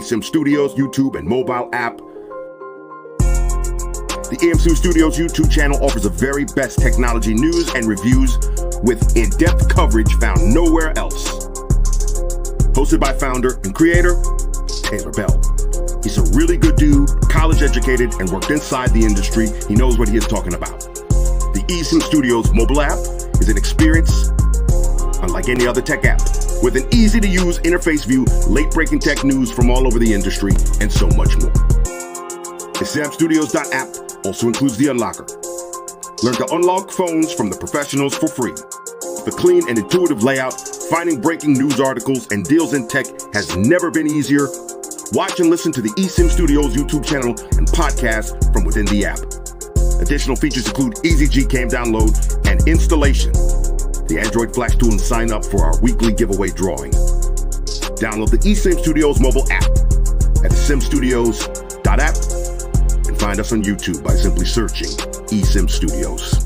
eSIM Studios YouTube and mobile app. The eSIM Studios YouTube channel offers the very best technology news and reviews with in-depth coverage found nowhere else. Hosted by founder and creator, Taylor Bell. He's a really good dude, college educated, and worked inside the industry. He knows what he is talking about. The eSIM Studios mobile app is an experience unlike any other tech app, with an easy-to-use interface view, late-breaking tech news from all over the industry, and so much more. The eSIMstudios.app also includes the unlocker. Learn to unlock phones from the professionals for free. The clean and intuitive layout, finding breaking news articles and deals in tech has never been easier. Watch and listen to the eSIM Studios YouTube channel and podcast from within the app. Additional features include easy Gcam download and installation, the Android Flash tool, and sign up for our weekly giveaway drawing. Download the eSIM Studios mobile app at eSIMstudios.app and find us on YouTube by simply searching eSIM Studios.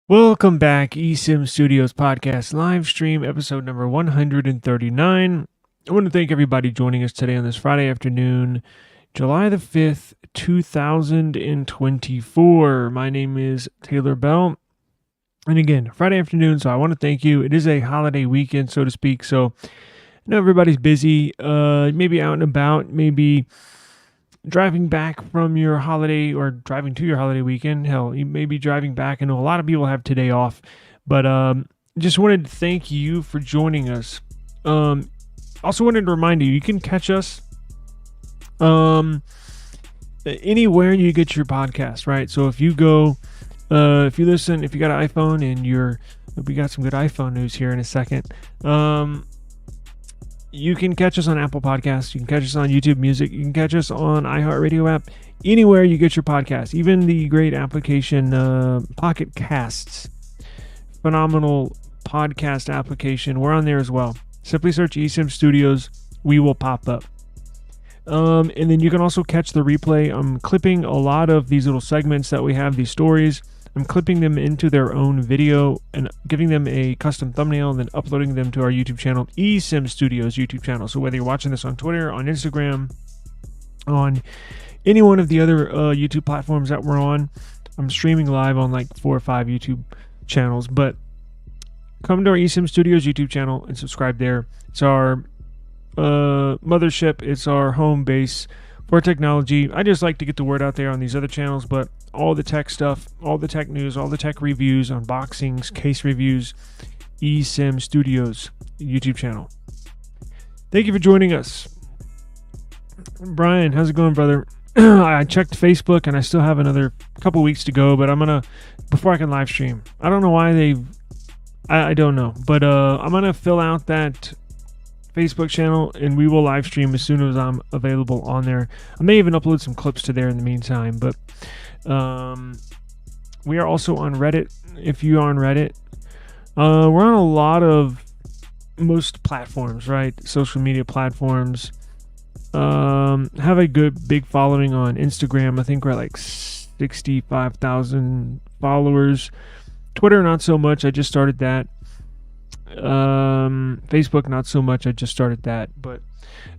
Welcome back, eSIM Studios Podcast Livestream, episode number 139. I want to thank everybody joining us today on this Friday afternoon, July the 5th, 2024. My name is Taylor Bell. And again, Friday afternoon, so I want to thank you. It is a holiday weekend, so to speak, so I know everybody's busy, maybe out and about, maybe driving back from your holiday or driving to your holiday weekend. Hell, you may be driving back. I know a lot of people have today off, but just wanted to thank you for joining us. Also wanted to remind you, you can catch us anywhere you get your podcast, right? So if you go, if you listen, if you got an iPhone and we got some good iPhone news here in a second. You can catch us on Apple Podcasts. You can catch us on YouTube Music. You can catch us on iHeartRadio app. Anywhere you get your podcast. Even the great application Pocket Casts. Phenomenal podcast application. We're on there as well. Simply search eSIM Studios. We will pop up. And then you can also catch the replay. I'm clipping a lot of these little segments that we have, these stories. I'm clipping them into their own video and giving them a custom thumbnail and then uploading them to our YouTube channel, eSIM Studios YouTube channel. So whether you're watching this on Twitter, on Instagram, on any one of the other YouTube platforms that we're on, I'm streaming live on like 4 or 5 YouTube channels. But come to our eSIM Studios YouTube channel and subscribe there. It's our mothership. It's our home base for technology. I just like to get the word out there on these other channels, but all the tech stuff, all the tech news, all the tech reviews, unboxings, case reviews, eSIM Studios YouTube channel. Thank you for joining us. Brian, how's it going, brother? I checked Facebook and I still have another couple weeks to go, but I'm gonna, before I can live stream. I don't know why I don't know, but I'm gonna fill out that Facebook channel, and we will live stream as soon as I'm available on there. I may even upload some clips to there in the meantime, but we are also on Reddit. If you are on Reddit, we're on a lot of most platforms, right? Social media platforms. Have a good big following on Instagram. I think we're at like 65,000 followers. Twitter, not so much. I just started that. Facebook, not so much. I just started that. But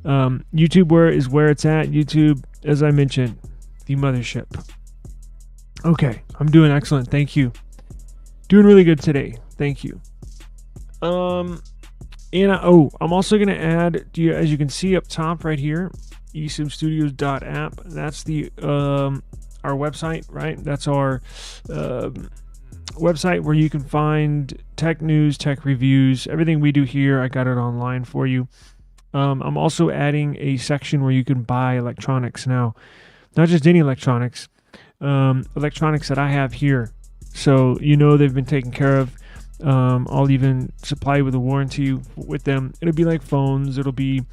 YouTube is where it's at. YouTube, as I mentioned, the mothership. Okay, I'm doing excellent. Thank you. Doing really good today. Thank you. I'm also going to add, as you can see up top right here, eSIMstudios.app. That's our website, right? That's our website where you can find tech news, tech reviews, everything we do here. I got it online for you. I'm also adding a section where you can buy electronics now. Not just any electronics, electronics that I have here. So they've been taken care of. I'll even supply you with a warranty with them. It'll be like phones. It'll be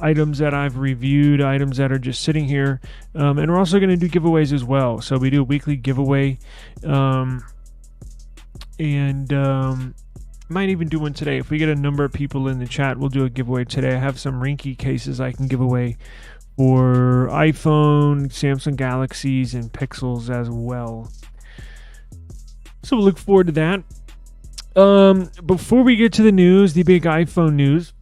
items that I've reviewed, items that are just sitting here. And we're also going to do giveaways as well. So we do a weekly giveaway. Might even do one today. If we get a number of people in the chat, we'll do a giveaway today. I have some Rinky cases I can give away for iPhone, Samsung Galaxies, and Pixels as well. So we'll look forward to that. Before we get to the news, the big iPhone news,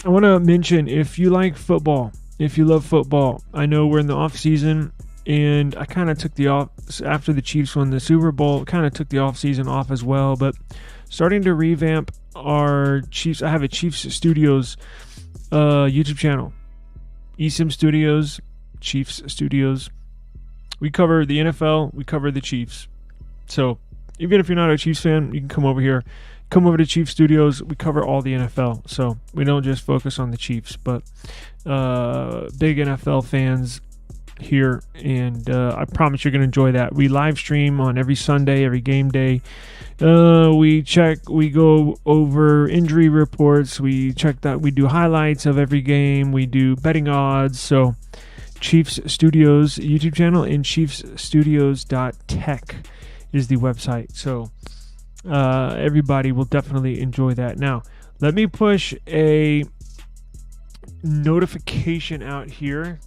I want to mention, if you like football, if you love football, I know we're in the off season, and I kind of took the off after the Chiefs won the Super Bowl, kind of took the off season off as well, but starting to revamp our Chiefs. I have a Chiefs Studios YouTube channel, eSIM Studios, Chiefs Studios. We cover the NFL, we cover the Chiefs. So even if you're not a Chiefs fan, you can come over here. Come over to Chiefs Studios. We cover all the NFL. So we don't just focus on the Chiefs, but big NFL fans here. And I promise you're going to enjoy that. We live stream on every Sunday, every game day. We go over injury reports. We check that. We do highlights of every game. We do betting odds. So Chiefs Studios YouTube channel and chiefsstudios.tech is the website. So everybody will definitely enjoy that. Now, let me push a notification out here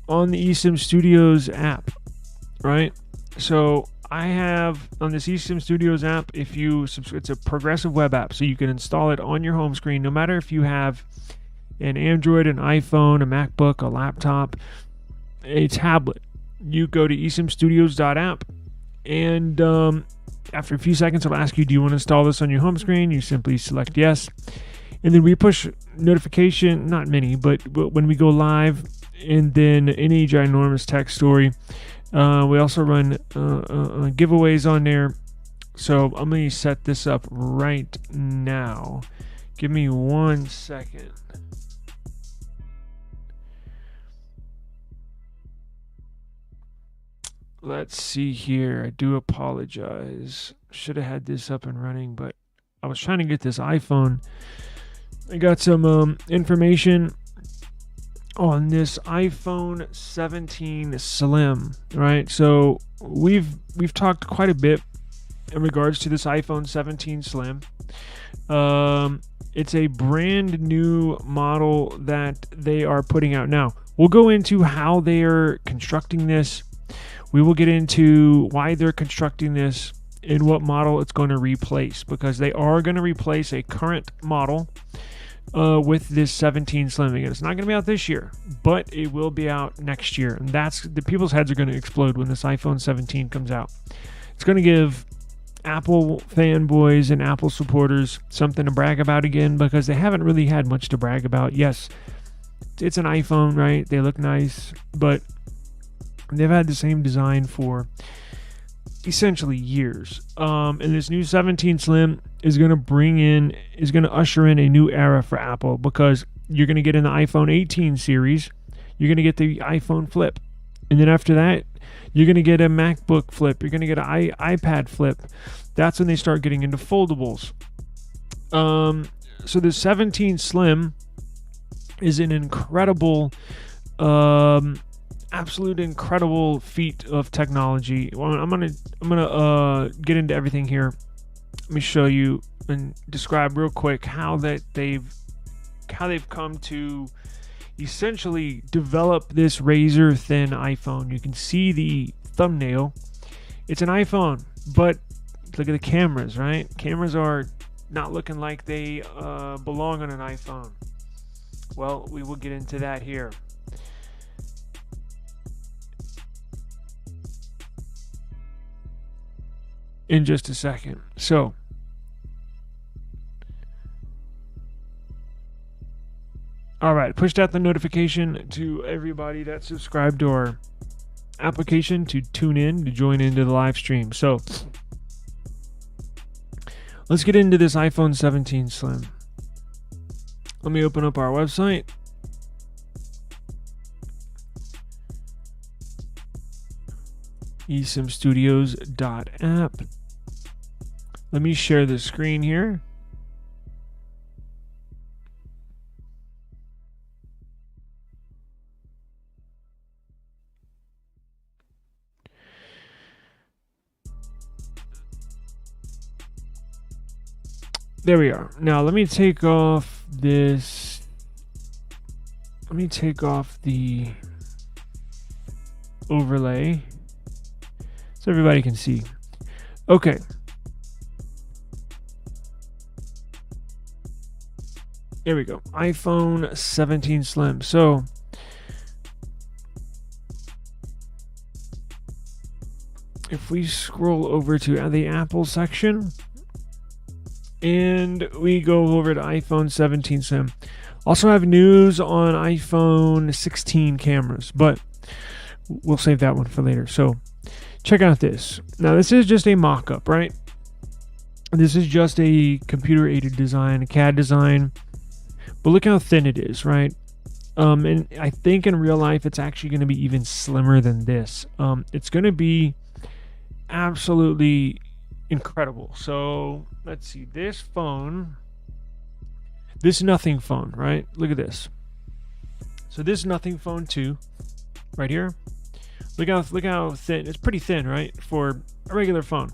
on the eSIM Studios app, right? So I have on this eSIM Studios app, it's a progressive web app, so you can install it on your home screen, no matter if you have an Android, an iPhone, a MacBook, a laptop, a tablet. You go to eSIMstudios.app, and after a few seconds, it'll ask you, do you want to install this on your home screen? You simply select yes. And then we push notification, not many, but when we go live, and then any ginormous tech story. We also run giveaways on there. So I'm going to set this up right now. Give me 1 second. Let's see here. I do apologize. Should have had this up and running, but I was trying to get this iPhone. I got some information on this iPhone 17 Slim, right? So we've talked quite a bit in regards to this iPhone 17 Slim. It's a brand new model that they are putting out now. We'll go into how they are constructing this. We will get into why they're constructing this and what model it's going to replace, because they are going to replace a current model with this 17 Slim. Again, it's not going to be out this year, but it will be out next year. And that's the people's heads are going to explode when this iPhone 17 comes out. It's going to give Apple fanboys and Apple supporters something to brag about again, because they haven't really had much to brag about. Yes, it's an iPhone, right? They look nice, but they've had the same design for essentially years. And this new 17 Slim is going to usher in a new era for Apple, because you're going to get in the iPhone 18 series, you're going to get the iPhone Flip, and then after that, You're going to get a MacBook flip. You're going to get an iPad flip. That's when they start getting into foldables. So the 17 Slim is an incredible, absolute incredible feat of technology. Well, I'm gonna get into everything here. Let me show you and describe real quick how they've come to essentially develop this razor thin iPhone. You can see the thumbnail. It's an iPhone, but look at the cameras, right? Cameras are not looking like they belong on an iPhone. Well, we will get into that here. In just a second. So, all right, pushed out the notification to everybody that subscribed to our application to tune in, to join into the live stream. So, let's get into this iPhone 17 Slim. Let me open up our website. eSIMstudios.app. Let me share the screen here. There we are. Now let me take off this. Let me take off the overlay so everybody can see. Okay. There we go. iPhone 17 Slim. So if we scroll over to the Apple section and we go over to iPhone 17 Slim, also have news on iPhone 16 cameras, but we'll save that one for later. So check out this. Now this is just a mock-up, right? This is just a computer-aided design, a CAD design. But look how thin it is, right? And I think in real life it's actually going to be even slimmer than this. It's going to be absolutely incredible. So let's see. This phone, this Nothing phone, right? Look at this. So this Nothing phone 2 right here. Look how thin. It's pretty thin, right? For a regular phone.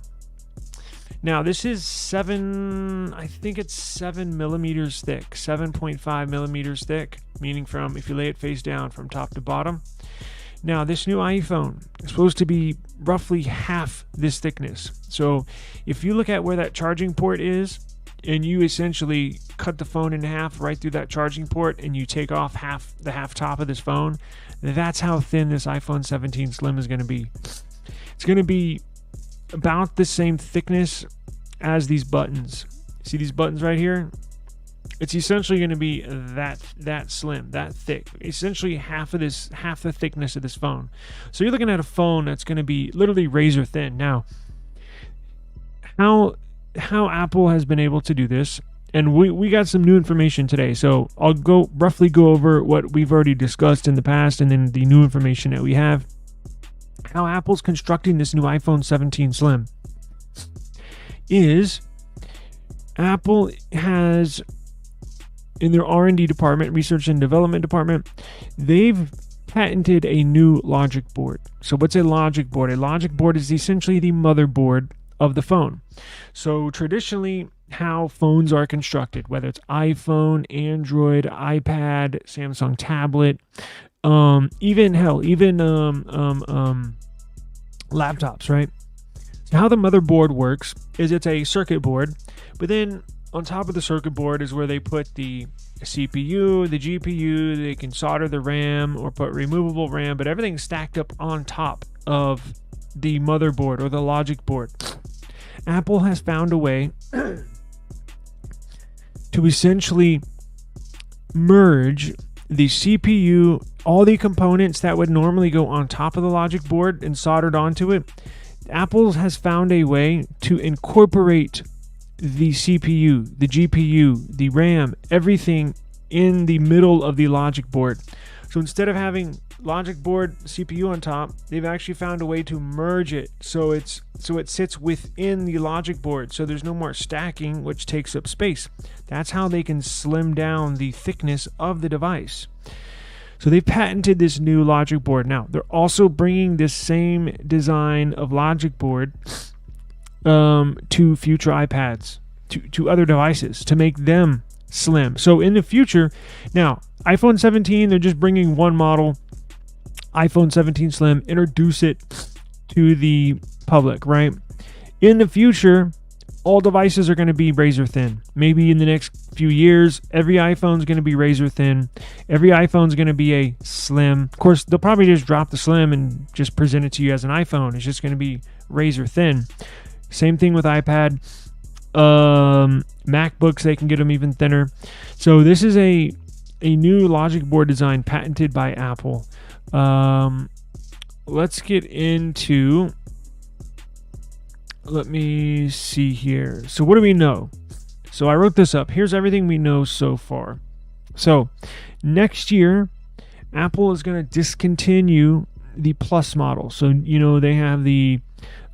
Now this is I think it's 7 millimeters thick, 7.5 millimeters thick, meaning from, if you lay it face down, from top to bottom. Now this new iPhone is supposed to be roughly half this thickness. So if you look at where that charging port is, and you essentially cut the phone in half right through that charging port, and you take off the half top of this phone, that's how thin this iPhone 17 Slim is going to be. It's going to be about the same thickness as these buttons. See these buttons right here? It's essentially going to be that slim, that thick. Essentially half the thickness of this phone. So you're looking at a phone that's going to be literally razor thin. Now, how Apple has been able to do this, and we got some new information today. So I'll roughly go over what we've already discussed in the past, and then the new information that we have. How Apple's constructing this new iPhone 17 Slim is Apple has, in their R&D department, research and development department, they've patented a new logic board. So what's a logic board? A logic board is essentially the motherboard of the phone. So traditionally, how phones are constructed, whether it's iPhone, Android, iPad, Samsung tablet, even laptops, right? So how the motherboard works is it's a circuit board, but then on top of the circuit board is where they put the CPU, the GPU. They can solder the RAM or put removable RAM, but everything's stacked up on top of the motherboard or the logic board. Apple has found a way to essentially merge the CPU, all the components that would normally go on top of the logic board and soldered onto it. Apple has found a way to incorporate the CPU, the GPU, the RAM, everything in the middle of the logic board. So instead of having logic board CPU on top, they've actually found a way to merge it so it sits within the logic board, so there's no more stacking, which takes up space. That's how they can slim down the thickness of the device. So they've patented this new logic board. Now, they're also bringing this same design of logic board to future iPads, to other devices, to make them slim. So in the future, now, iPhone 17, they're just bringing one model, iPhone 17 Slim, introduce it to the public, right? In the future, all devices are going to be razor thin. Maybe in the next few years, every iPhone is going to be razor thin. Every iPhone is going to be a slim. Of course, they'll probably just drop the slim and just present it to you as an iPhone. It's just going to be razor thin. Same thing with iPad. MacBooks, they can get them even thinner. So this is a new logic board design patented by Apple. Let's get into... Let me see here. So what do we know? So I wrote this up. Here's everything we know so far. So next year, Apple is going to discontinue the Plus model. So, they have the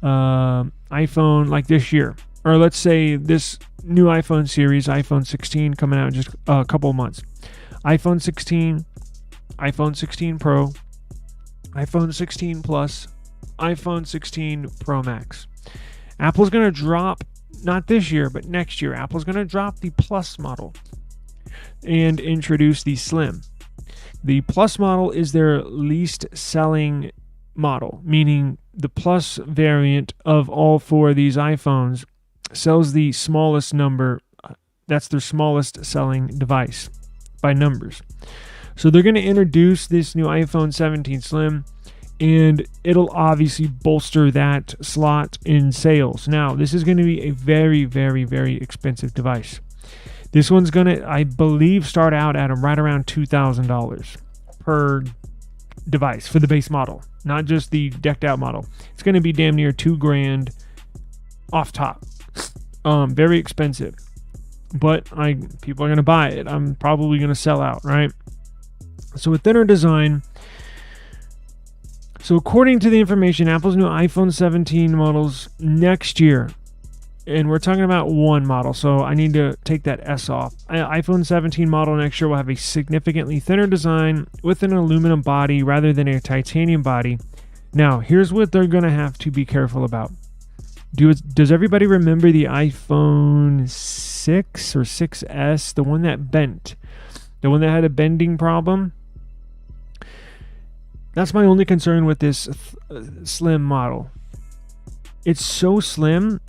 iPhone like this year. Or let's say this new iPhone series, iPhone 16, coming out in just a couple of months. iPhone 16, iPhone 16 Pro, iPhone 16 Plus, iPhone 16 Pro Max. Apple's going to drop, not this year, but next year, Apple's going to drop the Plus model and introduce the Slim. The Plus model is their least selling model, meaning the Plus variant of all four of these iPhones sells the smallest number. That's their smallest selling device by numbers. So they're going to introduce this new iPhone 17 Slim, and it'll obviously bolster that slot in sales. Now, this is going to be a very, very, very expensive device. This one's going to, I believe, start out at right around $2,000 per device for the base model, not just the decked out model. It's going to be damn near $2,000 off top. Very expensive, but people are going to buy it. I'm probably going to sell out, right? So with thinner design. So according to the information, Apple's new iPhone 17 models next year, and we're talking about one model, so I need to take that S off. iPhone 17 model next year will have a significantly thinner design with an aluminum body rather than a titanium body. Now, here's what they're going to have to be careful about. Does everybody remember the iPhone 6 or 6S, the one that bent? The one that had a bending problem? That's my only concern with this slim model. It's so slim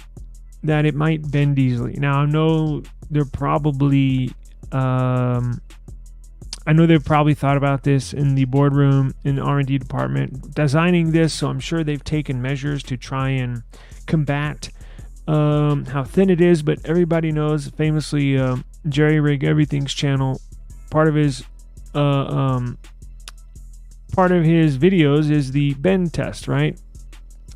that it might bend easily. Now, I know they've probably thought about this in the boardroom, in the R&D department, designing this, so I'm sure they've taken measures to try and combat how thin it is, but everybody knows, famously, Jailbreak Everything's channel, part of his videos is the bend test, right?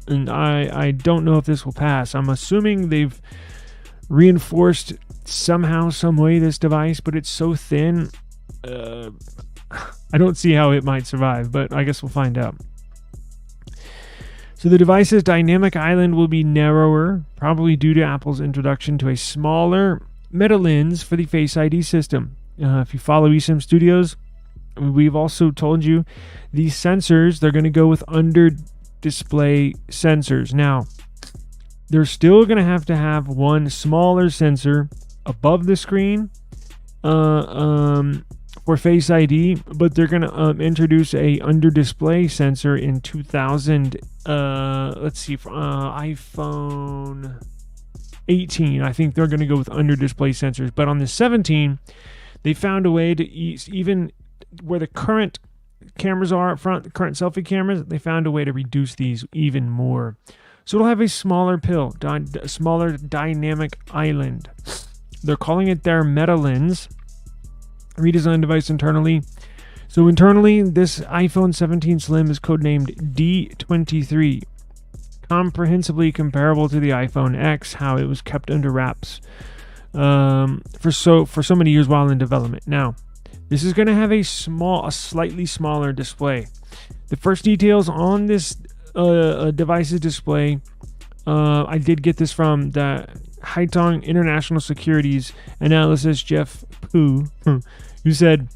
And I don't know if this will pass. I'm assuming they've reinforced somehow, some way this device, but it's so thin. I don't see how it might survive, but I guess we'll find out. So the device's dynamic island will be narrower, probably due to Apple's introduction to a smaller meta lens for the Face ID system. If you follow eSIM Studios, we've also told you these sensors, they're going to go with under display sensors. Now, they're still going to have one smaller sensor above the screen for Face ID, but they're going to introduce a under display sensor in 2000. iPhone 18. I think they're going to go with under display sensors, but on the 17, they found a way to even where the current cameras are up front, the current selfie cameras, they found a way to reduce these even more. So it'll have a smaller smaller dynamic island. They're calling it their meta lens, redesigned device internally. So internally, this iPhone 17 Slim is codenamed D23, comprehensively comparable to the iPhone X, how it was kept under wraps for so many years while in development. Now, this is going to have a slightly smaller display. The first details on this device's display, I did get this from the Haitong International Securities Analysis, Jeff Pu, who said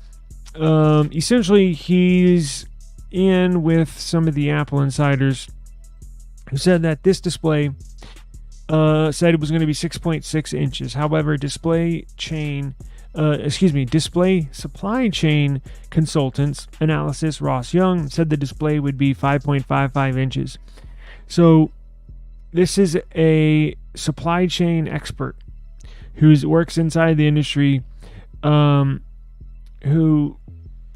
essentially he's in with some of the Apple insiders who said that this display said it was going to be 6.6 inches. However, display supply chain consultants analysis Ross Young said the display would be 5.55 inches. So this is a supply chain expert who works inside the industry, who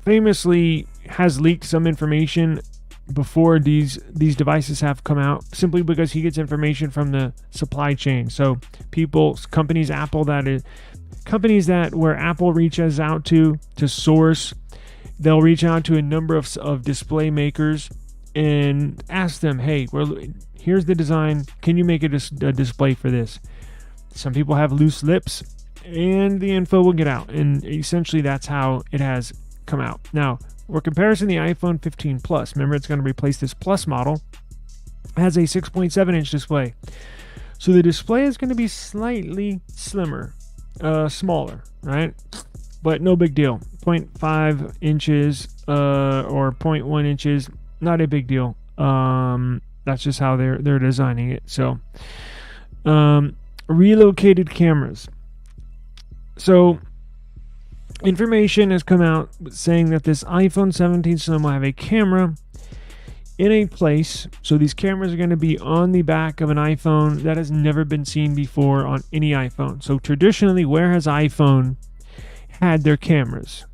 famously has leaked some information before these devices have come out, simply because he gets information from the supply chain. So companies where Apple reaches out to source, they'll reach out to a number of display makers and ask them, hey, here's the design, can you make a display for this? Some people have loose lips and the info will get out, and essentially that's how it has come out. Now, for comparison, the iPhone 15 Plus, remember it's going to replace this Plus model, has a 6.7 inch display. So the display is going to be slightly slimmer, smaller, right? But no big deal. 0.5 inches or 0.1 inches, not a big deal. That's just how they're designing it. So relocated cameras. So information has come out saying that this iPhone 17 Slim will have a camera in a place. So these cameras are going to be on the back of an iPhone that has never been seen before on any iPhone. So traditionally, where has iPhone had their cameras?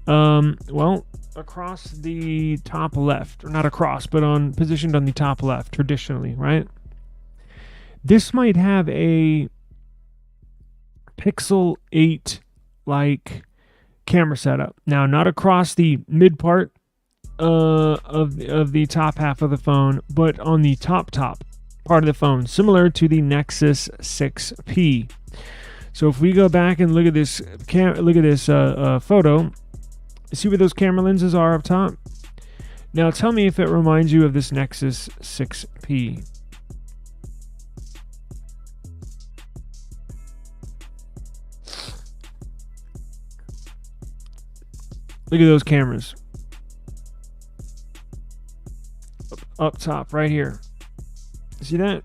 Well, across the top left, or not across, but positioned on the top left traditionally, right? This might have a Pixel 8 like camera setup. Now, not across the mid part of the top half of the phone, but on the top part of the phone, similar to the Nexus 6P. So if we go back and look at this photo, see where those camera lenses are up top? Now tell me if it reminds you of this Nexus 6P. Look at those cameras. Up top, right here. See that?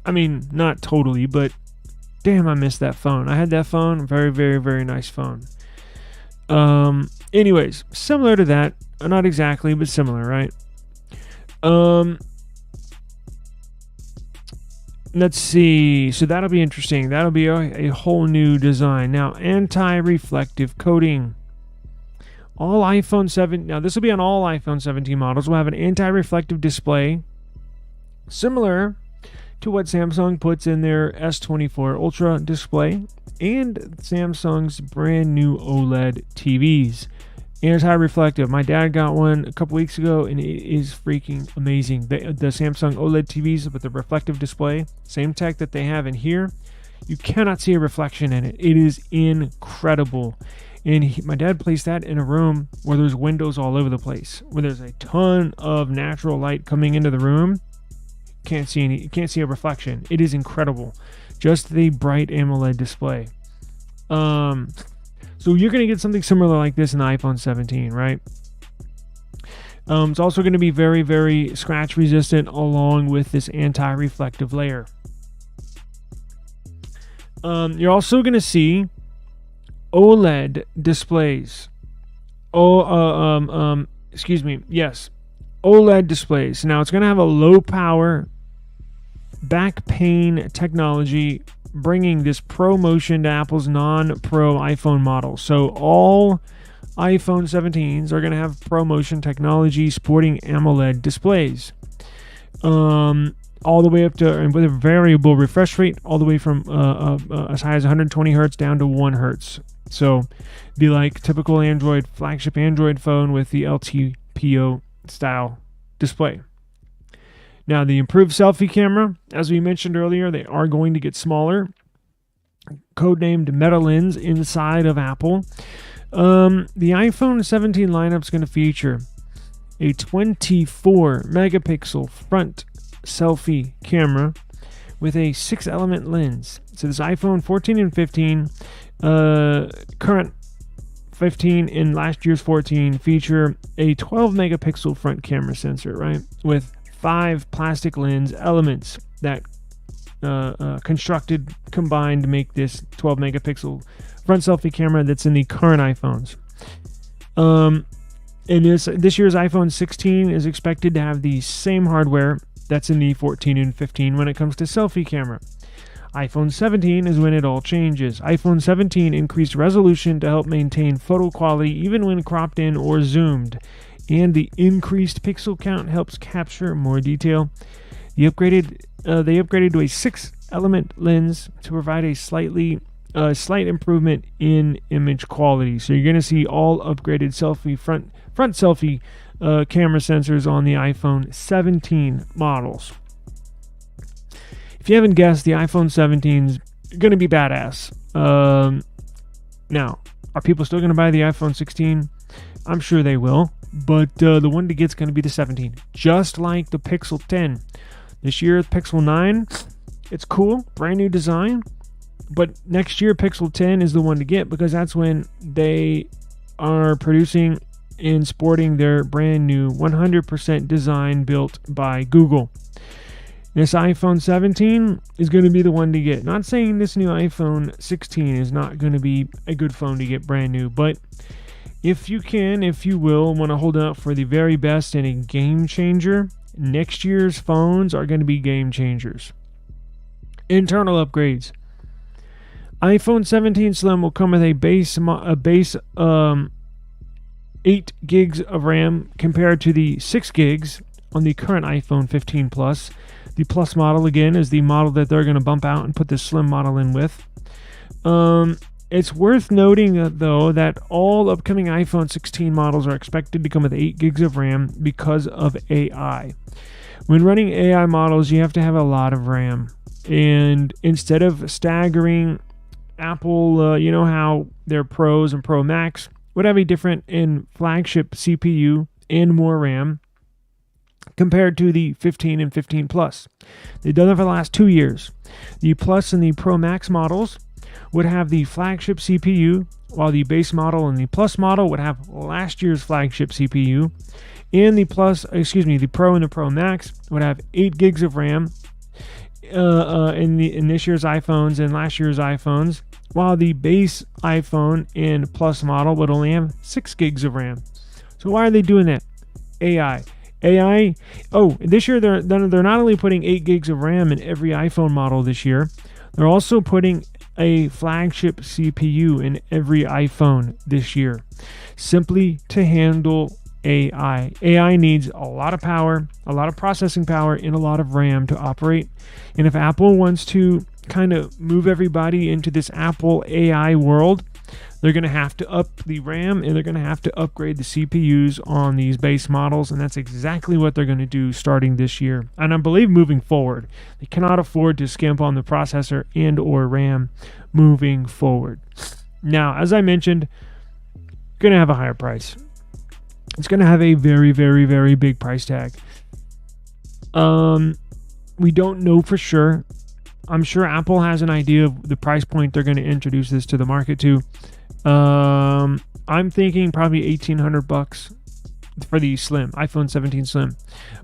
I mean, not totally, but damn, I missed that phone. I had that phone. Very, very, very nice phone. Anyways, similar to that. Not exactly, but similar, right? Let's see. So that'll be interesting. That'll be a whole new design. Now, anti-reflective coating. All iPhone 7, now this will be on all iPhone 17 models, will have an anti-reflective display similar to what Samsung puts in their S23 Ultra display and Samsung's brand new OLED TVs. Anti-reflective. My dad got one a couple weeks ago and it is freaking amazing. The Samsung OLED TVs with the reflective display, same tech that they have in here, you cannot see a reflection in it. It is incredible. And my dad placed that in a room where there's windows all over the place, where there's a ton of natural light coming into the room. Can't see a reflection. It is incredible. Just the bright AMOLED display. So you're going to get something similar like this in the iPhone 17, right? It's also going to be very, very scratch resistant along with this anti-reflective layer. You're also going to see OLED displays. OLED displays. Now it's going to have a low power back pain technology, bringing this Pro Motion to Apple's non-Pro iPhone model. So all iPhone 17s are going to have Pro Motion technology sporting AMOLED displays. All the way up to, and with a variable refresh rate, all the way from as high as 120 hertz down to 1 hertz. So, be like typical Android, flagship Android phone with the LTPO style display. Now, the improved selfie camera, as we mentioned earlier, they are going to get smaller. Codenamed Meta Lens inside of Apple. The iPhone 17 lineup is going to feature a 24 megapixel front selfie camera with a 6-element lens. So this iPhone 14 and 15, current 15 and last year's 14 feature a 12 megapixel front camera sensor, right? With 5 plastic lens elements that constructed combined to make this 12 megapixel front selfie camera that's in the current iPhones. And this year's iPhone 16 is expected to have the same hardware that's in the 14 and 15 when it comes to selfie camera. iPhone 17 is when it all changes. iPhone 17 increased resolution to help maintain photo quality even when cropped in or zoomed, and the increased pixel count helps capture more detail. They upgraded to a 6-element lens to provide a slight improvement in image quality. So you're going to see all upgraded front selfie camera sensors on the iPhone 17 models. If you haven't guessed, the iPhone 17 is going to be badass. Now, are people still going to buy the iPhone 16? I'm sure they will, but the one to get's going to be the 17, just like the Pixel 10. This year, Pixel 9, it's cool, brand new design, but next year, Pixel 10 is the one to get because that's when they are producing and sporting their brand new 100% design built by Google. This iPhone 17 is going to be the one to get. Not saying this new iPhone 16 is not going to be a good phone to get brand new, but if you will, want to hold out for the very best and a game changer, next year's phones are going to be game changers. Internal upgrades. iPhone 17 Slim will come with a base 8 gigs of RAM compared to the 6 gigs on the current iPhone 15 Plus. The Plus model, again, is the model that they're going to bump out and put the Slim model in with. It's worth noting, though, that all upcoming iPhone 16 models are expected to come with 8 gigs of RAM because of AI. When running AI models, you have to have a lot of RAM. And instead of staggering, Apple, you know how their Pros and Pro Max would have a different and flagship CPU and more RAM compared to the 15 and 15 Plus. They've done it for the last 2 years. The Plus and the Pro Max models would have the flagship CPU, while the base model and the Plus model would have last year's flagship CPU. And the Pro and the Pro Max would have 8 gigs of RAM in this year's iPhones and last year's iPhones, while the base iPhone and Plus model would only have 6 gigs of RAM. So why are they doing that? AI. This year they're not only putting 8 gigs of RAM in every iPhone model this year, they're also putting a flagship CPU in every iPhone this year, simply to handle AI. AI needs a lot of power, a lot of processing power, and a lot of RAM to operate. And if Apple wants to kind of move everybody into this Apple AI world, they're going to have to up the RAM and they're going to have to upgrade the CPUs on these base models, and that's exactly what they're going to do starting this year. And I believe moving forward, they cannot afford to skimp on the processor and or RAM moving forward. Now, as I mentioned, going to have a higher price. It's going to have a very, very, very big price tag. We don't know for sure. I'm sure Apple has an idea of the price point they're going to introduce this to the market to. I'm thinking probably $1,800 for the Slim, iPhone 17 Slim,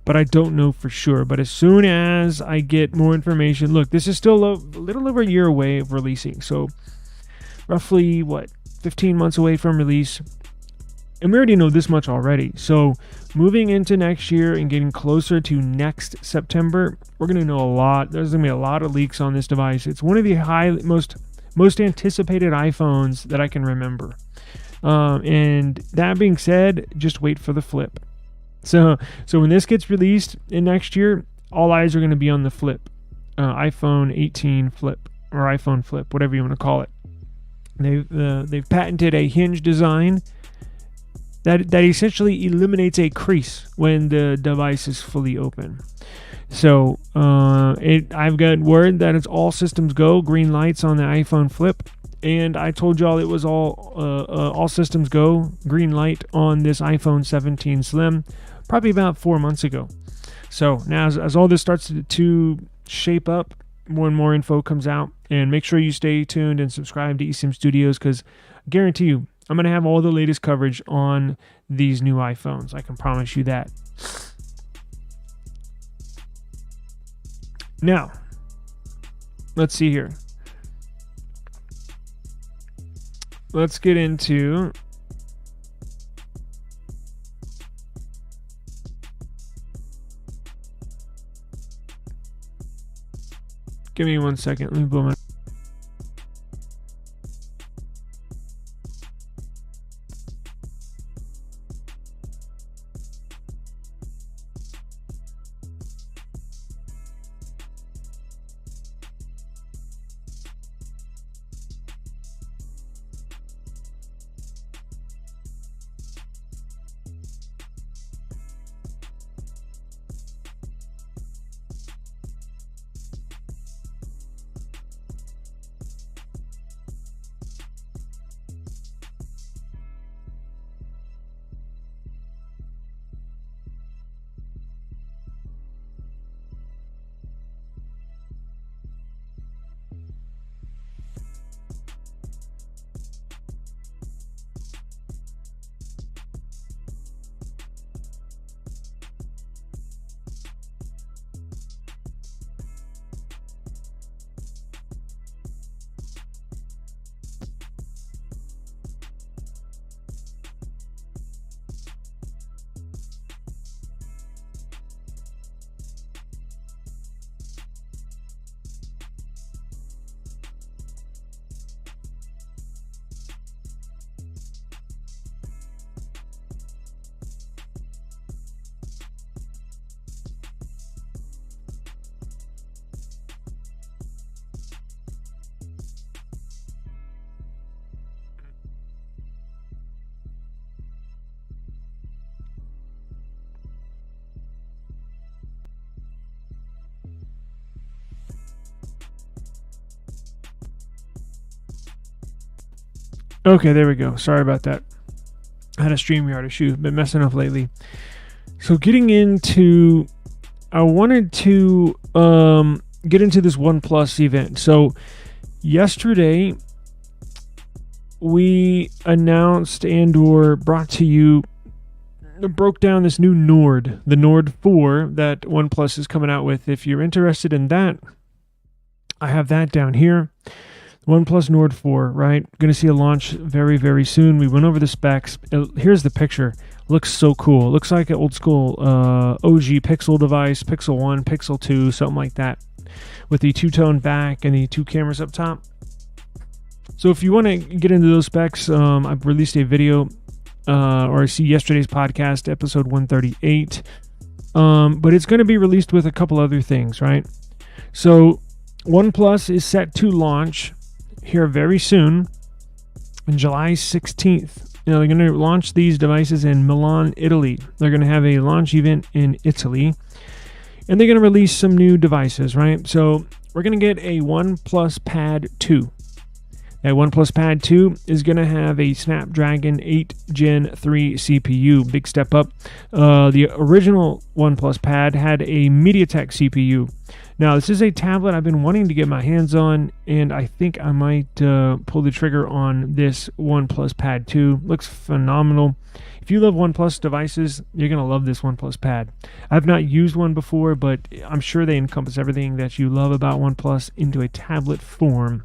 but I don't know for sure. But as soon as I get more information, look, this is still a little over a year away of releasing, so roughly 15 months away from release, and we already know this much already. So moving into next year and getting closer to next September, we're going to know a lot. There's going to be a lot of leaks on this device. It's one of the most anticipated iPhones that I can remember. And that being said, just wait for the flip. So when this gets released in next year, all eyes are going to be on the flip. iPhone 18 flip, or iPhone flip, whatever you want to call it. They've patented a hinge design that essentially eliminates a crease when the device is fully open. So I've got word that it's all systems go, green lights on the iPhone flip. and I told y'all it was all systems go, green light on this iPhone 17 Slim, probably about 4 months ago. So now as all this starts to shape up, more and more info comes out, and make sure you stay tuned and subscribe to eSIM Studios, because I guarantee you I'm going to have all the latest coverage on these new iPhones. I can promise you that. Now, let's see here. Let's get into give me 1 second. Let me blow my Okay, there we go. Sorry about that. I had a StreamYard issue. Been messing up lately. So getting into, I wanted to get into this OnePlus event. So yesterday we announced and/or brought to you, broke down this new Nord, the Nord 4 that OnePlus is coming out with. If you're interested in that, I have that down here. OnePlus Nord 4, right? Going to see a launch very, very soon. We went over the specs. Here's the picture. Looks so cool. Looks like an old school OG Pixel device, Pixel 1, Pixel 2, something like that, with the two-tone back and the two cameras up top. So if you want to get into those specs, I've released a video, or see yesterday's podcast, episode 138. But it's going to be released with a couple other things, right? So OnePlus is set to launch here very soon, on July 16th. You know, they're going to launch these devices in Milan, Italy. They're going to have a launch event in Italy, and they're going to release some new devices, right? So we're going to get a OnePlus Pad 2. That OnePlus Pad 2 is going to have a Snapdragon 8 Gen 3 CPU. Big step up. The original OnePlus Pad had a MediaTek CPU. Now, this is a tablet I've been wanting to get my hands on, and I think I might pull the trigger on this OnePlus Pad 2. Looks phenomenal. If you love OnePlus devices, you're going to love this OnePlus Pad. I've not used one before, but I'm sure they encompass everything that you love about OnePlus into a tablet form.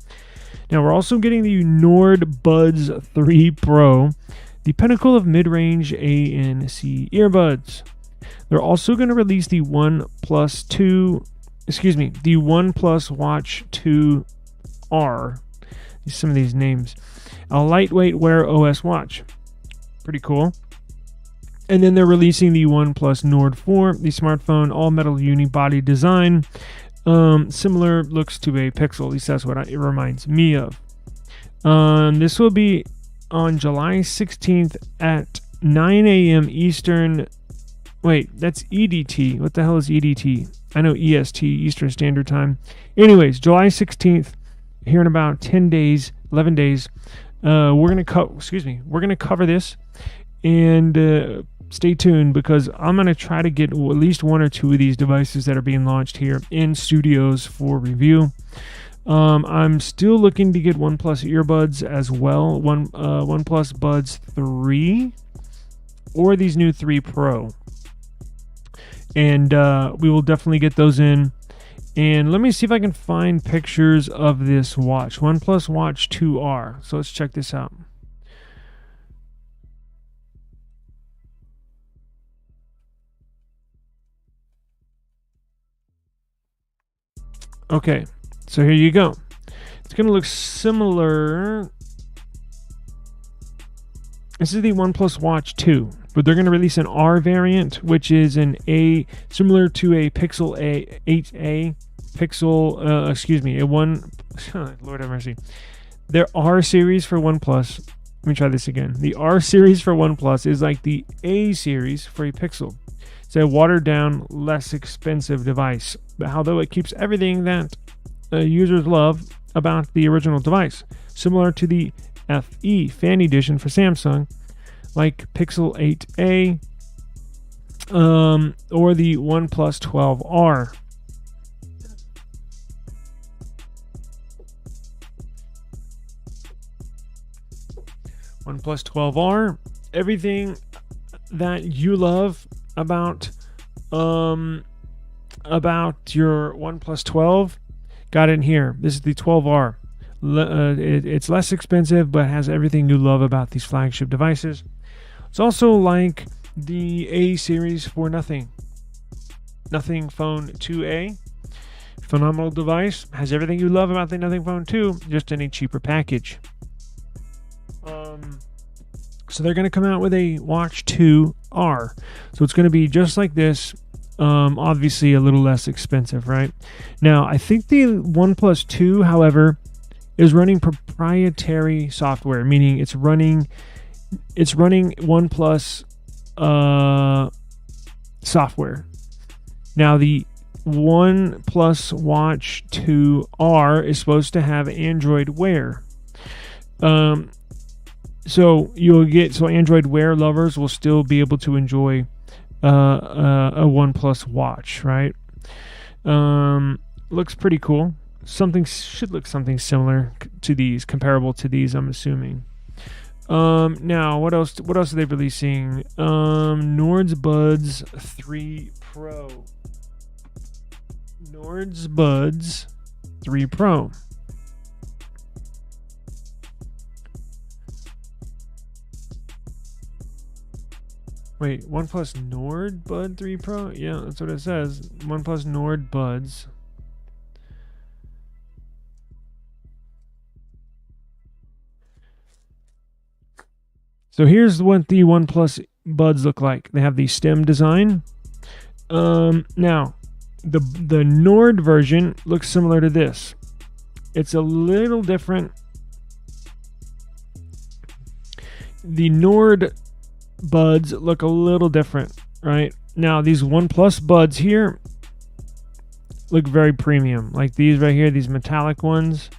Now, we're also getting the Nord Buds 3 Pro, the pinnacle of mid-range ANC earbuds. They're also going to release the OnePlus Watch 2R. Some of these names. A lightweight Wear OS watch. Pretty cool. And then they're releasing the OnePlus Nord 4, the smartphone, all-metal unibody design. Similar looks to a Pixel, at least that's what it reminds me of. This will be on July 16th at 9 a.m. Eastern. Wait, that's EDT. What the hell is EDT? I know EST, Eastern Standard Time. Anyways, July 16th, here in about 10 days, 11 days. We're gonna cover this, and stay tuned, because I'm gonna try to get at least one or two of these devices that are being launched here in studios for review. I'm still looking to get OnePlus earbuds as well, OnePlus Buds 3 or these new 3 Pro, and we will definitely get those in. And let me see if I can find pictures of this watch, OnePlus Watch 2R. So let's check this out. Okay, so here you go. It's going to look similar. This is the OnePlus Watch 2, but they're going to release an R variant, which is an A, similar to a Pixel 8A, Lord have mercy. Their R series for OnePlus, let me try this again. The R series for OnePlus is like the A series for a Pixel. It's a watered down, less expensive device, but although it keeps everything that users love about the original device, similar to the FE Fan Edition for Samsung, like Pixel 8A, or the OnePlus 12R. OnePlus 12R, everything that you love about your OnePlus 12 got in here. This is the 12R. It's less expensive, but has everything you love about these flagship devices. It's also like the A series for Nothing Phone 2A. Phenomenal device, has everything you love about the Nothing Phone 2, just in a cheaper package. So they're going to come out with a Watch 2R. So it's going to be just like this. Obviously a little less expensive, right? Now, I think the OnePlus 2, however, is running proprietary software, meaning it's running OnePlus software. Now, the OnePlus Watch 2R is supposed to have Android Wear. So Android Wear lovers will still be able to enjoy a OnePlus watch, right? Looks pretty cool. Should look something similar to these, comparable to these, I'm assuming. Now, what else are they releasing? Nord's Buds 3 Pro. Nord's Buds 3 Pro. Wait, OnePlus Nord Bud 3 Pro? Yeah, that's what it says. OnePlus Nord Buds. So here's what the OnePlus Buds look like. They have the stem design. Now, the Nord version looks similar to this. It's a little different. The Nord Buds look a little different, right? Now, these OnePlus Buds here look very premium. Like these right here, these metallic ones.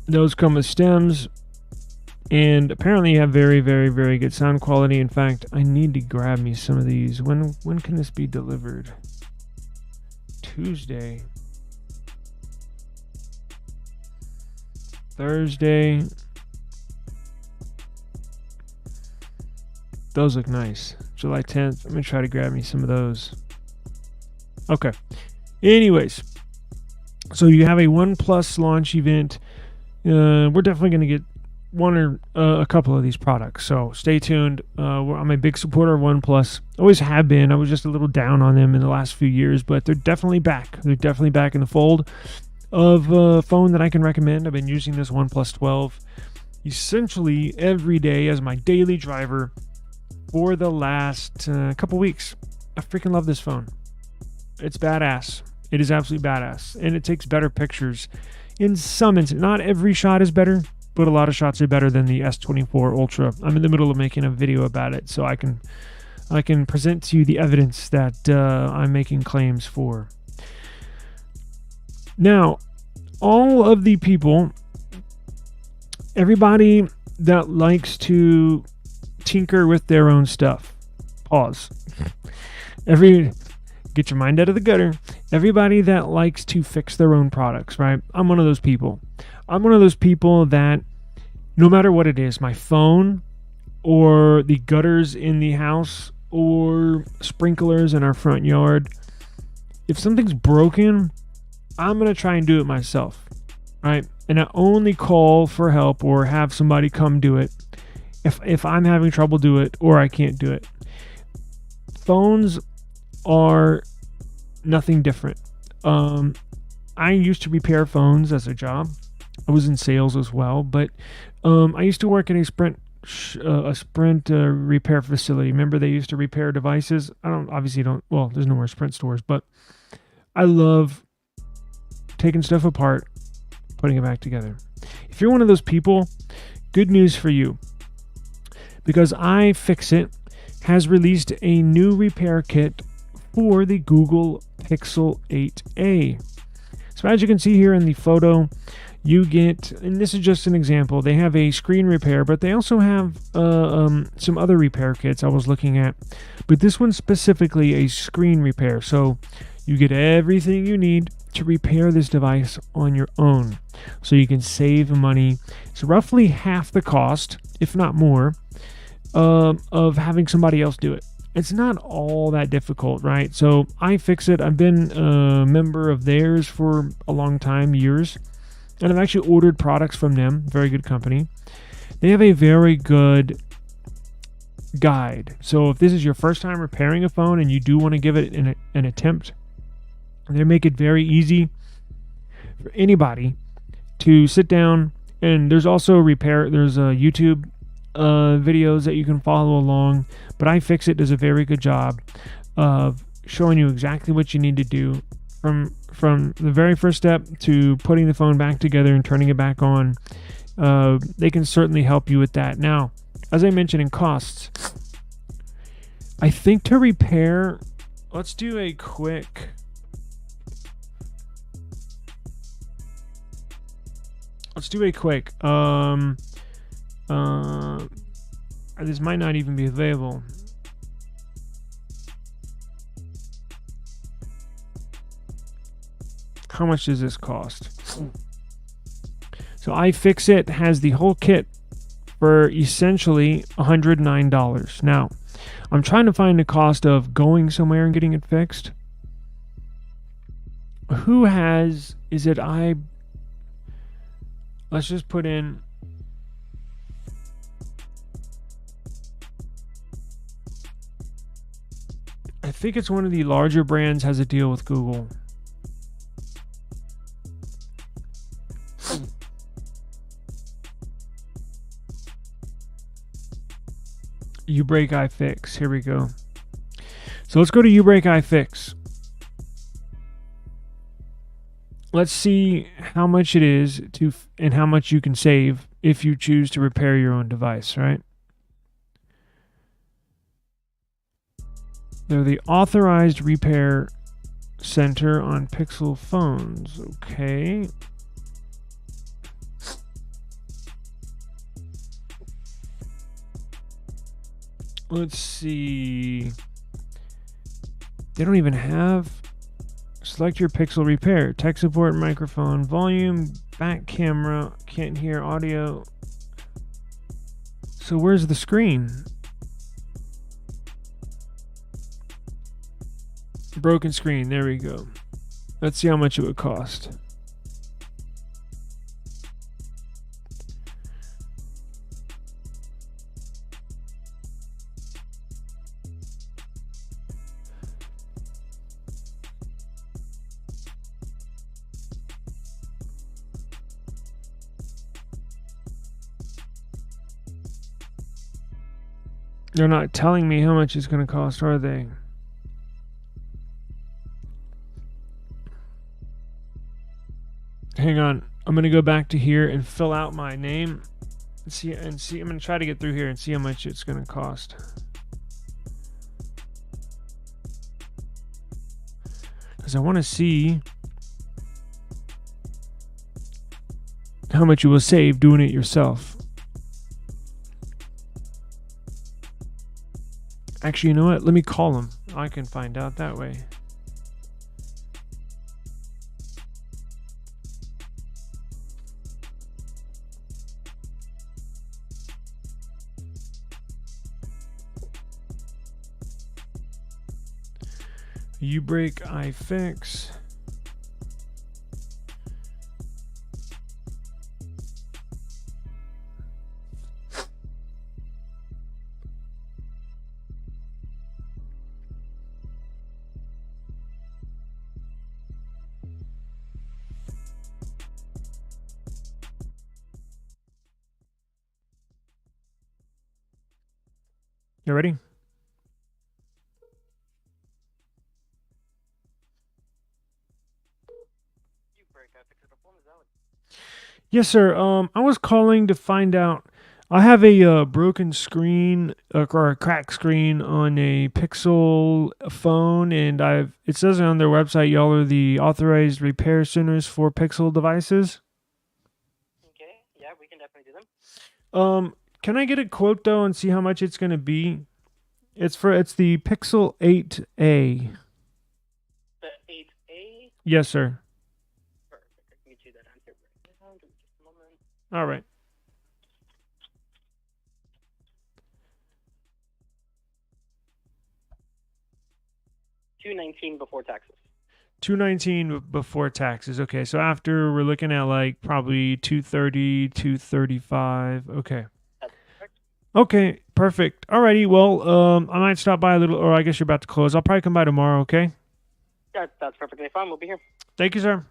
Those come with stems, and apparently have very, very, very good sound quality. In fact, I need to grab me some of these. When can this be delivered? Tuesday. Thursday. Those look nice. July 10th. I'm going to try to grab me some of those. Okay. Anyways. So you have a OnePlus launch event. We're definitely going to get one or a couple of these products. So stay tuned. I'm a big supporter of OnePlus. Always have been. I was just a little down on them in the last few years, but they're definitely back. They're definitely back in the fold of a phone that I can recommend. I've been using this OnePlus 12 essentially every day as my daily driver for the last couple weeks. I freaking love this phone. It's badass. It is absolutely badass, and it takes better pictures in some instances. Not every shot is better, but a lot of shots are better than the S23 Ultra. I'm in the middle of making a video about it, so I can present to you the evidence that I'm making claims for. Now, all of the people, everybody that likes to tinker with their own stuff, pause. Get your mind out of the gutter. Everybody that likes to fix their own products, right? I'm one of those people. I'm one of those people that no matter what it is, my phone or the gutters in the house or sprinklers in our front yard, if something's broken, I'm going to try and do it myself, right? And I only call for help or have somebody come do it if I'm having trouble do it or I can't do it. Phones are nothing different. I used to repair phones as a job. I was in sales as well, but I used to work at a Sprint repair facility. Remember, they used to repair devices. There's no more Sprint stores, but I love taking stuff apart, putting it back together. If you're one of those people, good news for you, because iFixit has released a new repair kit for the Google Pixel 8a. So as you can see here in the photo, you get, and this is just an example, they have a screen repair, but they also have some other repair kits I was looking at. But this one's specifically a screen repair. So you get everything you need to repair this device on your own. So you can save money. It's roughly half the cost, if not more, of having somebody else do it. It's not all that difficult, right? So iFixit, I've been a member of theirs for a long time, years. And I've actually ordered products from them. Very good company. They have a very good guide. So if this is your first time repairing a phone and you do want to give it an attempt, they make it very easy for anybody to sit down. And there's also there's YouTube videos that you can follow along. But iFixit does a very good job of showing you exactly what you need to do from the very first step to putting the phone back together and turning it back on. They can certainly help you with that. Now, as I mentioned in costs, I think to repair, let's do a quick this might not even be available. How much does this cost? So iFixit has the whole kit for essentially $109. Now, I'm trying to find the cost of going somewhere and getting it fixed. Let's just put in I think it's one of the larger brands has a deal with Google. Jailbreak iFix. Here we go. So let's go to Jailbreak iFix. Let's see how much it is and how much you can save if you choose to repair your own device, right? They're the authorized repair center on Pixel phones. Okay. Let's see. They don't even have. Select your Pixel repair. Tech support, microphone, volume, back camera, can't hear audio. So where's the screen? Broken screen. There we go. Let's see how much it would cost. They're not telling me how much it's going to cost, are they? Hang on. I'm going to go back to here and fill out my name. See. I'm going to try to get through here and see how much it's going to cost. Because I want to see how much you will save doing it yourself. Actually, you know what? Let me call him. I can find out that way. You break, I fix. You ready? Yes, sir. I was calling to find out. I have a broken screen or a cracked screen on a Pixel phone, and it says on their website y'all are the authorized repair centers for Pixel devices. Okay, yeah, we can definitely do them. Can I get a quote though and see how much it's gonna be? It's the Pixel 8a. The 8A? Yes, sir. Perfect. Let me do that answer right now. Give me just a moment. All right. $219 before taxes. $219 before taxes. Okay, so after we're looking at like probably $230, $235. Okay. That's correct. Okay, perfect. Alrighty, well, I might stop by a little, or I guess you're about to close. I'll probably come by tomorrow, okay? That's perfectly fine. We'll be here. Thank you, sir.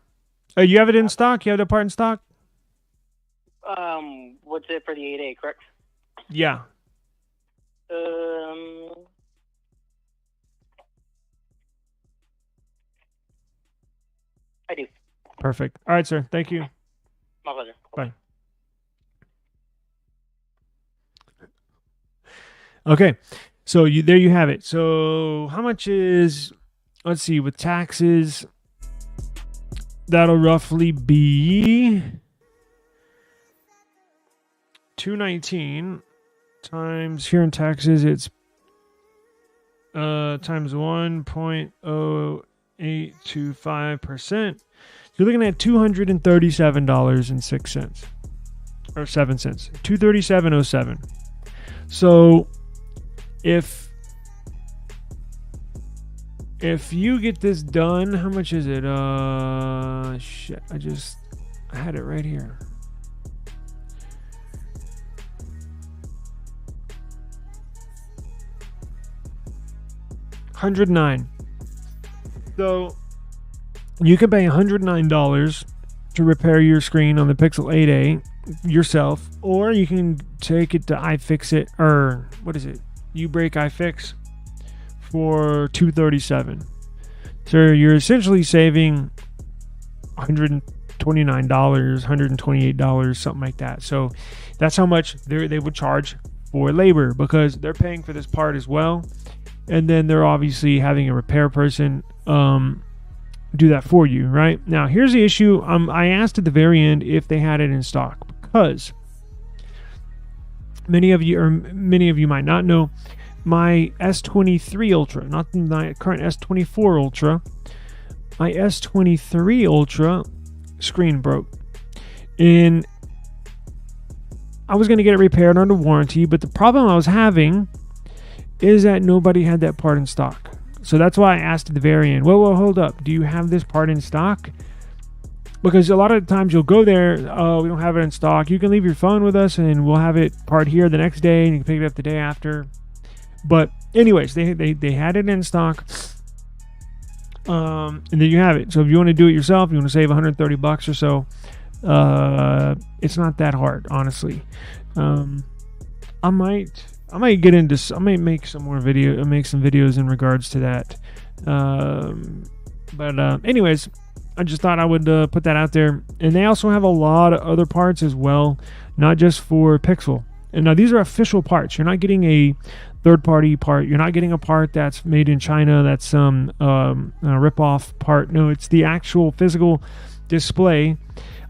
You have it in stock? You have the part in stock? What's it for the 8A, correct? Yeah. I do. Perfect. All right, sir. Thank you. My pleasure. Bye. Okay, so there you have it. So how much is, let's see, with taxes, that'll roughly be $219 times, here in taxes, it's times 1.0825%. You're looking at $237.06 or 7 cents. $237.07. So if you get this done, how much is it? Shit, I had it right here. $109. So you can pay $109 to repair your screen on the Pixel 8a yourself, or you can take it to iFixit, or what is it? You break iFix for $237. So you're essentially saving $129, $128, something like that. So that's how much they would charge for labor, because they're paying for this part as well. And then they're obviously having a repair person do that for you, right? Now, here's the issue. I asked at the very end if they had it in stock, because many of you might not know, my S23 Ultra, not my current S24 Ultra, my S23 Ultra screen broke. And I was going to get it repaired under warranty, but the problem I was having is that nobody had that part in stock. So that's why I asked at the very end, well, hold up. Do you have this part in stock? Because a lot of times you'll go there, we don't have it in stock. You can leave your phone with us and we'll have it part here the next day and you can pick it up the day after. But anyways, they had it in stock. And there you have it. So if you want to do it yourself, you want to save $130 or so, it's not that hard, honestly. I might make some videos in regards to that. But anyways, I just thought I would put that out there. And they also have a lot of other parts as well, not just for Pixel. And now these are official parts. You're not getting a third-party part. You're not getting a part that's made in China. That's some rip-off part. No, it's the actual physical display.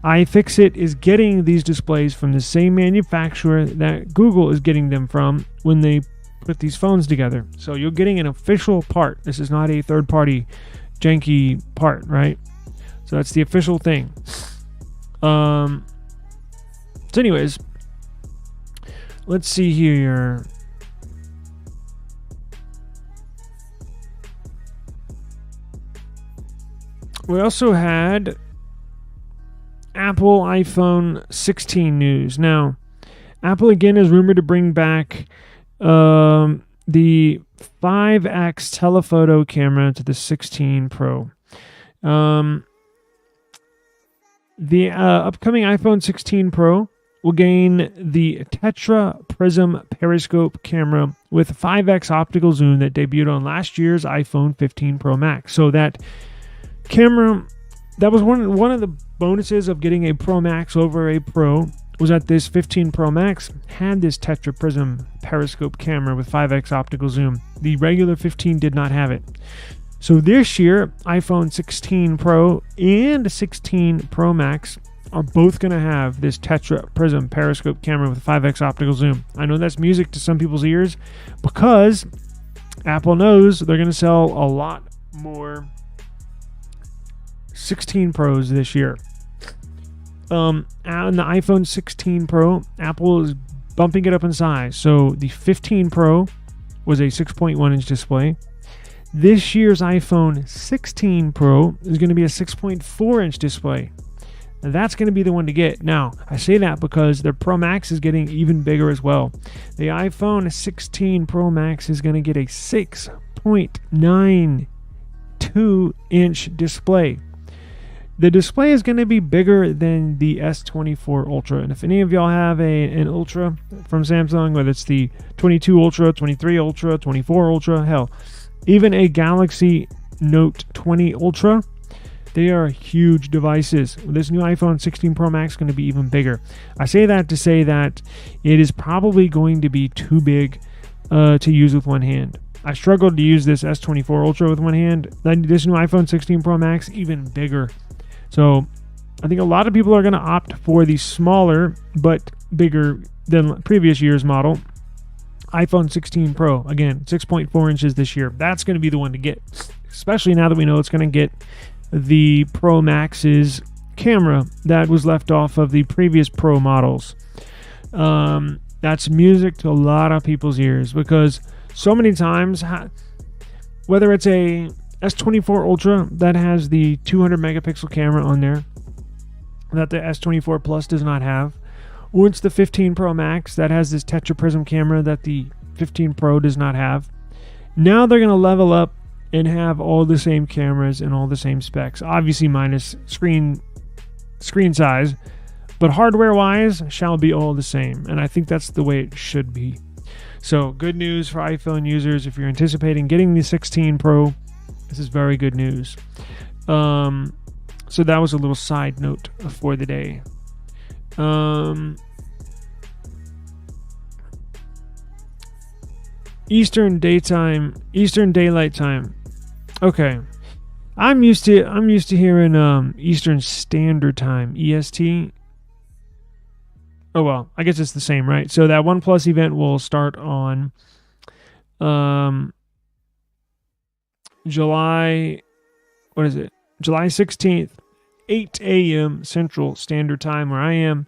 iFixit is getting these displays from the same manufacturer that Google is getting them from when they put these phones together. So you're getting an official part. This is not a third-party janky part, right? So that's the official thing. So anyways, let's see here. We also had Apple iPhone 16 news. Now, Apple again is rumored to bring back the 5x telephoto camera to the 16 Pro. The upcoming iPhone 16 Pro will gain the Tetra Prism periscope camera with 5x optical zoom that debuted on last year's iPhone 15 Pro Max. So that camera, that was one of the bonuses of getting a Pro Max over a Pro, was that this 15 Pro Max had this Tetra Prism periscope camera with 5x optical zoom. The regular 15 did not have it. So this year, iPhone 16 Pro and 16 Pro Max are both going to have this Tetra Prism periscope camera with 5x optical zoom. I know that's music to some people's ears because Apple knows they're going to sell a lot more 16 Pros this year. On the iPhone 16 Pro, Apple is bumping it up in size. So the 15 Pro was a 6.1 inch display. This year's iPhone 16 Pro is going to be a 6.4 inch display. Now that's going to be the one to get. Now, I say that because their Pro Max is getting even bigger as well. The iPhone 16 Pro Max is going to get a 6.92 inch display. The display is going to be bigger than the S23 Ultra. And if any of y'all have an Ultra from Samsung, whether it's the 22 Ultra, 23 Ultra, 24 Ultra, hell, even a Galaxy Note 20 Ultra, they are huge devices. This new iPhone 16 Pro Max is going to be even bigger. I say that to say that it is probably going to be too big to use with one hand. I struggled to use this S24 Ultra with one hand. Then this new iPhone 16 Pro Max, even bigger. So I think a lot of people are going to opt for the smaller but bigger than previous year's model iPhone 16 Pro. Again, 6.4 inches this year. That's going to be the one to get, especially now that we know it's going to get the Pro Max's camera that was left off of the previous Pro models. That's music to a lot of people's ears because so many times, whether it's a S24 Ultra that has the 200 megapixel camera on there that the S24 Plus does not have, or it's the 15 Pro Max that has this Tetra Prism camera that the 15 Pro does not have. Now they're going to level up and have all the same cameras and all the same specs, obviously minus screen size, but hardware-wise shall be all the same, and I think that's the way it should be. So good news for iPhone users. If you're anticipating getting the 16 Pro, this is very good news. So that was a little side note for the day. Eastern Daylight Time. Okay. I'm used to hearing Eastern Standard Time, EST. Oh well, I guess it's the same, right? So that OnePlus event will start on July 16th, 8 a.m. Central Standard Time where I am.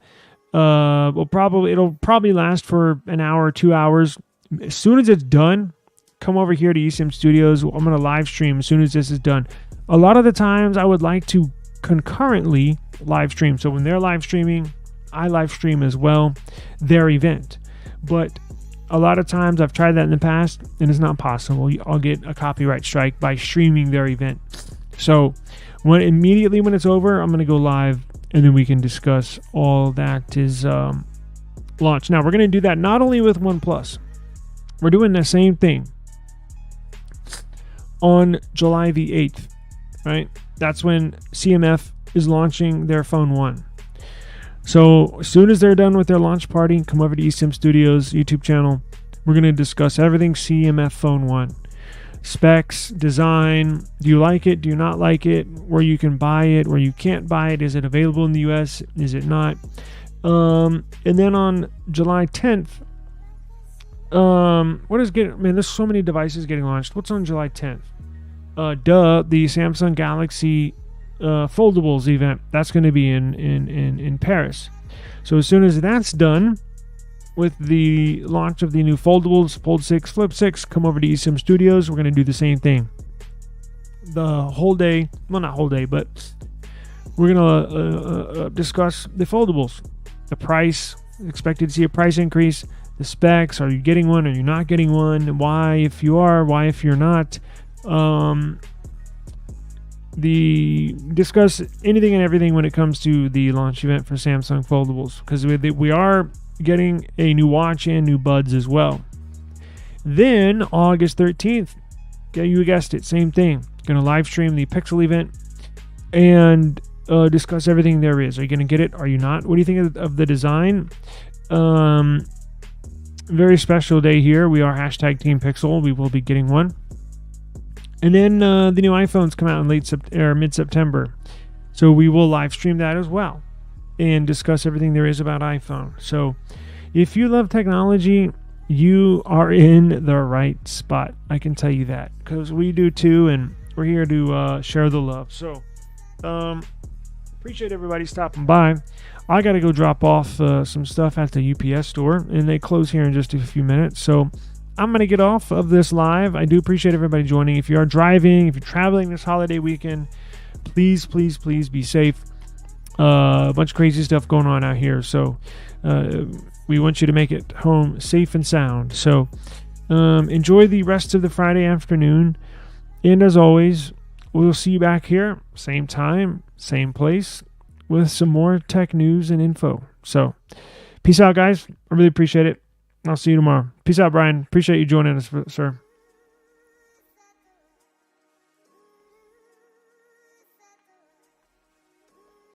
It'll probably last for an hour, 2 hours. As soon as it's done, come over here to eSIM Studios. I'm going to live stream as soon as this is done. A lot of the times I would like to concurrently live stream. So when they're live streaming, I live stream as well, their event. But a lot of times I've tried that in the past and it's not possible. I'll get a copyright strike by streaming their event. So immediately when it's over, I'm going to go live and then we can discuss all that is launched. Now we're going to do that not only with OnePlus. We're doing the same thing on July the 8th, right? That's when CMF is launching their Phone 1. So as soon as they're done with their launch party, come over to eSIM Studios YouTube channel. We're going to discuss everything CMF Phone 1. specs, design. Do you like it? Do you not like it? Where you can buy it, where you can't buy it. Is it available in the US? Is it not? And then on July 10th, there's so many devices getting launched. What's on July 10th? The Samsung Galaxy foldables event. That's going to be in Paris. So as soon as that's done with the launch of the new foldables, Fold 6, Flip 6, come over to eSIM Studios. We're going to do the same thing. The whole day, well, not whole day, but we're going to discuss the foldables, the price, expected to see a price increase, the specs, are you getting one, are you not getting one, why if you are, why if you're not, discuss anything and everything when it comes to the launch event for Samsung foldables, because we are getting a new watch and new buds as well. Then August 13th, yeah, you guessed it, same thing, gonna live stream the Pixel event and discuss everything there is. Are you gonna get it, are you not? What do you think of the design? Very special day here. We are hashtag Team Pixel. We will be getting one. And then the new iPhones come out in mid-September. So we will live stream that as well and discuss everything there is about iPhone. So if you love technology, you are in the right spot. I can tell you that, because we do too, and we're here to share the love. So appreciate everybody stopping by. I got to go drop off some stuff at the UPS store, and they close here in just a few minutes. So I'm going to get off of this live. I do appreciate everybody joining. If you are driving, if you're traveling this holiday weekend, please, please, please be safe. A bunch of crazy stuff going on out here. So we want you to make it home safe and sound. So enjoy the rest of the Friday afternoon. And as always, we'll see you back here, same time, same place, with some more tech news and info. So peace out, guys. I really appreciate it. I'll see you tomorrow. Peace out, Brian. Appreciate you joining us, sir.